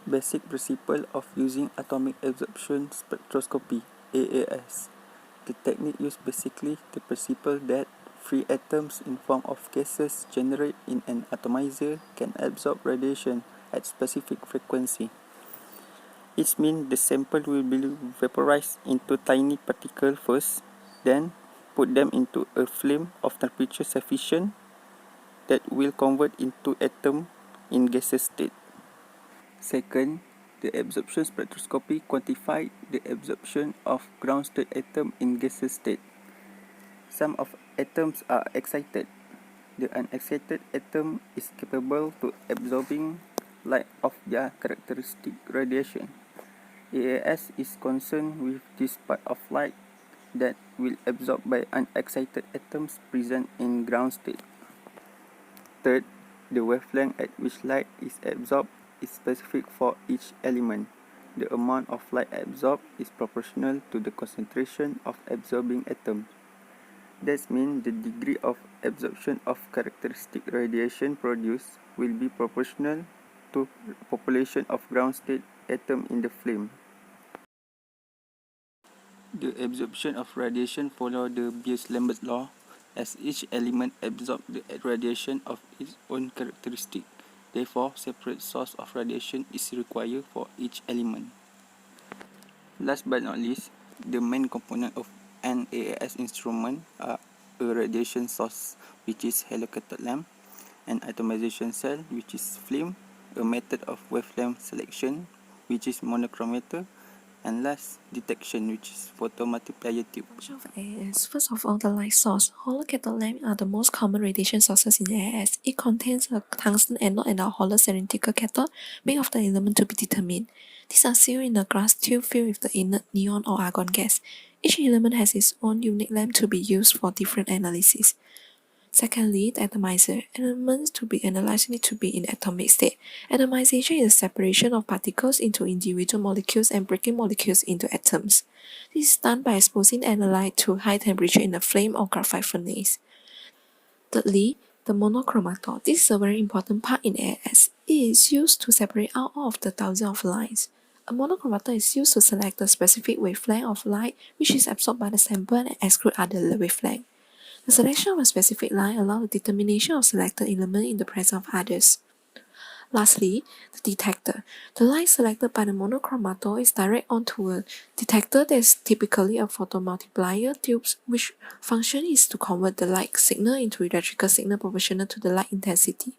Basic principle of using atomic absorption spectroscopy (AAS). The technique uses basically the principle that free atoms in form of gases generated in an atomizer can absorb radiation at specific frequency. It means the sample will be vaporized into tiny particles first, then put them into a flame of temperature sufficient that will convert into atom in gaseous state. Second, the absorption spectroscopy quantifies the absorption of ground state atoms in gaseous state. Some of atoms are excited. The unexcited atom is capable to absorbing light of their characteristic radiation. AAS is concerned with this part of light that will absorb by unexcited atoms present in ground state. Third, the wavelength at which light is absorbed is specific for each element. The amount of light absorbed is proportional to the concentration of absorbing atoms. That means the degree of absorption of characteristic radiation produced will be proportional to the population of ground state atoms in the flame. The absorption of radiation follows the Beer-Lambert law, as each element absorbs the radiation of its own characteristic. Therefore, separate source of radiation is required for each element. Last but not least, the main component of an AAS instrument are a radiation source, which is halocathode lamp, an atomization cell, which is flame, a method of wavelength selection, which is monochromator, and last, detection, which is photomultiplier tube. Function of AAS. First of all, the light source. Holocathode lamps are the most common radiation sources in AAS. It contains a tungsten anode and a hollow cylindrical cathode made of the element to be determined. These are sealed in a glass tube filled with the inert neon or argon gas. Each element has its own unique lamp to be used for different analyses. Secondly, the atomizer. Elements to be analyzed need to be in atomic state. Atomization is the separation of particles into individual molecules and breaking molecules into atoms. This is done by exposing the analyte to high temperature in a flame or graphite furnace. Thirdly, the monochromator. This is a very important part in AAS. It is used to separate out of the thousands of lines. A monochromator is used to select the specific wavelength of light which is absorbed by the sample and exclude other wavelengths. The selection of a specific line allows the determination of selected element in the presence of others. Lastly, the detector. The light selected by the monochromator is directed onto a detector that is typically a photomultiplier tube, which function is to convert the light signal into electrical signal proportional to the light intensity.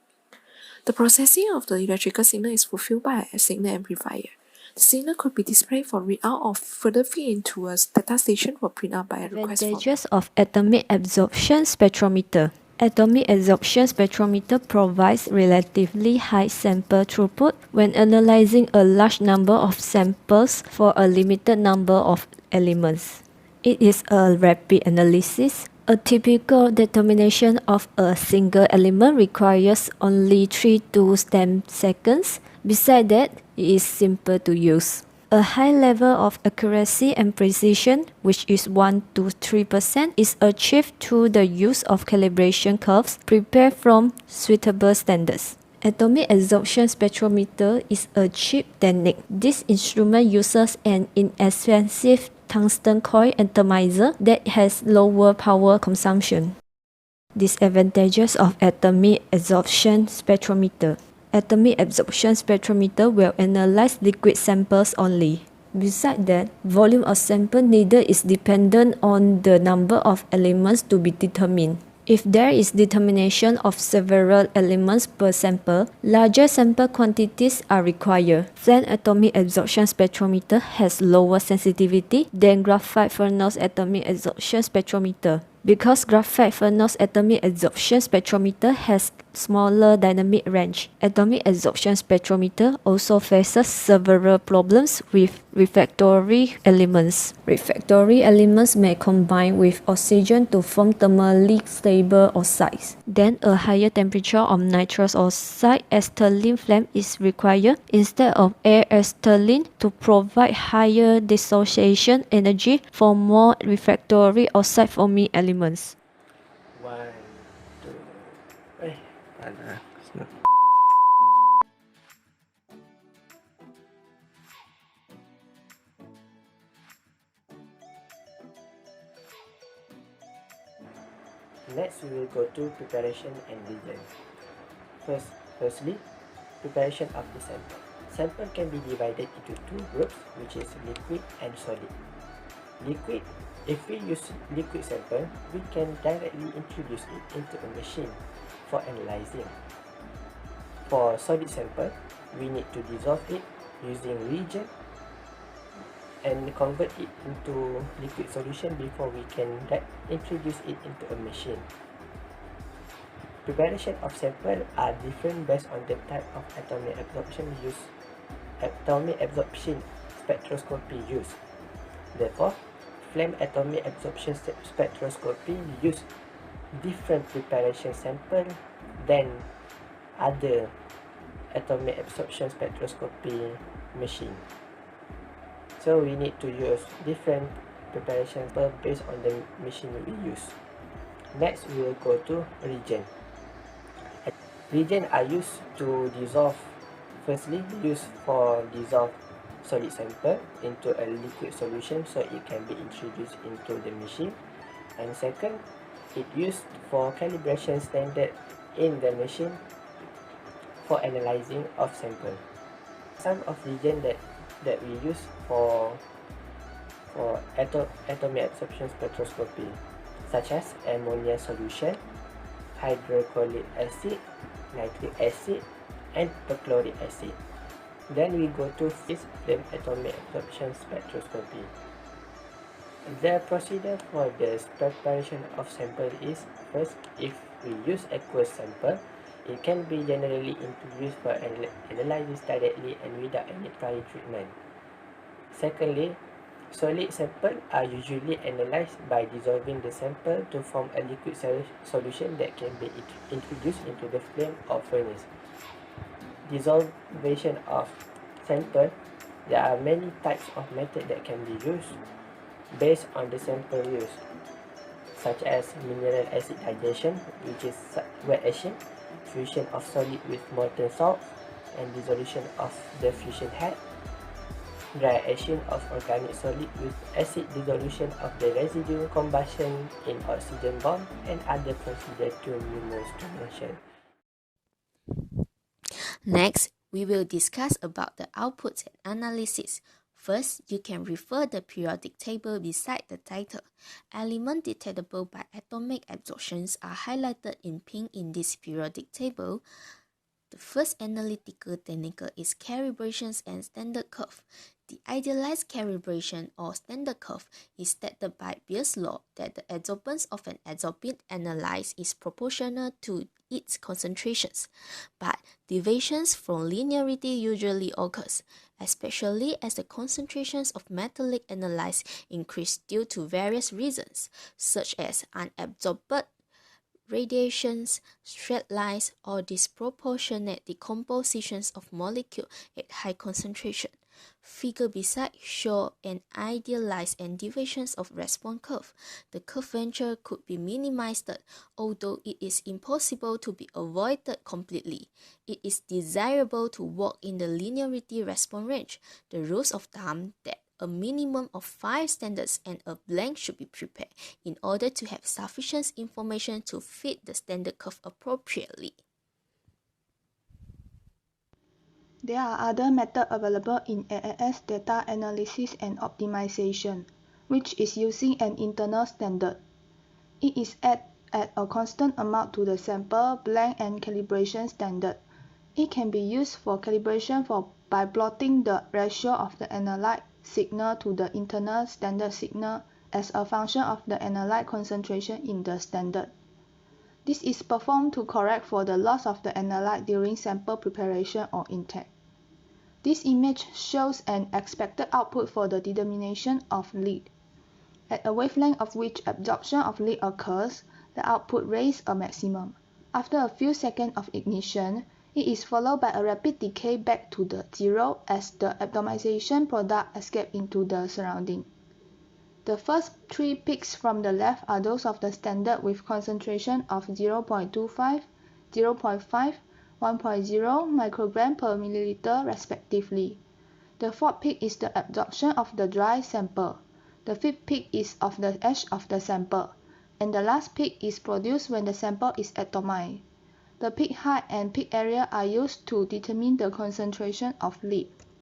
The processing of the electrical signal is fulfilled by a signal amplifier. The signal could be displayed for readout or further feed into a data station for printout by a request form. Advantages of atomic absorption spectrometer. Atomic absorption spectrometer provides relatively high sample throughput when analyzing a large number of samples for a limited number of elements. It is a rapid analysis. A typical determination of a single element requires only 3 to 10 seconds. Besides that, it is simple to use. A high level of accuracy and precision, which is 1 to 3%, is achieved through the use of calibration curves prepared from suitable standards. Atomic absorption spectrometer is a cheap technique. This instrument uses an inexpensive tungsten coil atomizer that has lower power consumption. Disadvantages of atomic absorption spectrometer. Atomic absorption spectrometer will analyze liquid samples only. Besides that, volume of sample needed is dependent on the number of elements to be determined. If there is determination of several elements per sample, larger sample quantities are required. Flame atomic absorption spectrometer has lower sensitivity than graphite furnace atomic absorption spectrometer. Because graphite furnace atomic absorption spectrometer has smaller dynamic range, atomic absorption spectrometer also faces several problems with refractory elements. Refractory elements may combine with oxygen to form thermally stable oxides. Then a higher temperature of nitrous oxide acetylene flame is required instead of air acetylene to provide higher dissociation energy for more refractory oxide forming elements. 1, 2, panas. Next, we will go to preparation and regen. Firstly, preparation of the sample. Sample can be divided into two groups, which is liquid and solid. Liquid, if we use liquid sample, we can directly introduce it into a machine for analyzing. For solid sample, we need to dissolve it using reagent and convert it into liquid solution before we can introduce it into a machine. Preparation of sample are different based on the type of atomic absorption spectroscopy used. Therefore, flame atomic absorption spectroscopy use different preparation sample than other atomic absorption spectroscopy machine. So we need to use different preparation sample based on the machine we use. Next, we will go to reagent. Reagent are used to dissolve. Firstly, used for dissolve solid sample into a liquid solution so it can be introduced into the machine. And second, it used for calibration standard in the machine for analyzing of sample. Some of reagent that we use for atomic absorption spectroscopy, such as ammonia solution, hydrochloric acid, nitric acid, and perchloric acid. Then we go to flame atomic absorption spectroscopy. The procedure for the preparation of sample is, first, if we use aqueous sample, it can be generally introduced for analysis directly and without any prior treatment. Secondly, solid sample are usually analyzed by dissolving the sample to form a liquid solution that can be introduced into the flame or furnace. Dissolution of sample, there are many types of methods that can be used based on the sample used, such as mineral acid digestion, which is wet etching, fusion of solid with molten salt, and dissolution of the fusion head, dry etching of organic solid with acid dissolution of the residue, combustion in oxygen bomb, and other procedures too numerous to mention. Next, we will discuss about the outputs and analysis. First, you can refer the periodic table beside the title. Elements detectable by atomic absorptions are highlighted in pink in this periodic table. The first analytical technique is calibrations and standard curve. The idealized calibration or standard curve is stated by Beer's law that the adsorbance of an adsorbent analyzed is proportional to its concentrations, but deviations from linearity usually occurs, especially as the concentrations of metallic analyzed increase due to various reasons, such as unabsorbed radiations, straight lines, or disproportionate decompositions of molecules at high concentration. Figure beside show an idealized and deviations of response curve. The curvature could be minimized, although it is impossible to be avoided completely. It is desirable to work in the linearity response range. The rules of thumb that a minimum of 5 standards and a blank should be prepared in order to have sufficient information to fit the standard curve appropriately. There are other methods available in AAS data analysis and optimization, which is using an internal standard. It is added at a constant amount to the sample, blank, and calibration standard. It can be used for calibration by plotting the ratio of the analyte signal to the internal standard signal as a function of the analyte concentration in the standard. This is performed to correct for the loss of the analyte during sample preparation or intake. This image shows an expected output for the determination of lead. At a wavelength of which absorption of lead occurs, the output raises a maximum. After a few seconds of ignition, it is followed by a rapid decay back to the zero as the atomization product escapes into the surrounding. The first 3 peaks from the left are those of the standard with concentration of 0.25, 0.5, 1.0 microgram per milliliter respectively. The fourth peak is the absorption of the dry sample. The fifth peak is of the edge of the sample. and the last peak is produced when the sample is atomized. The peak height and peak area are used to determine the concentration of lead.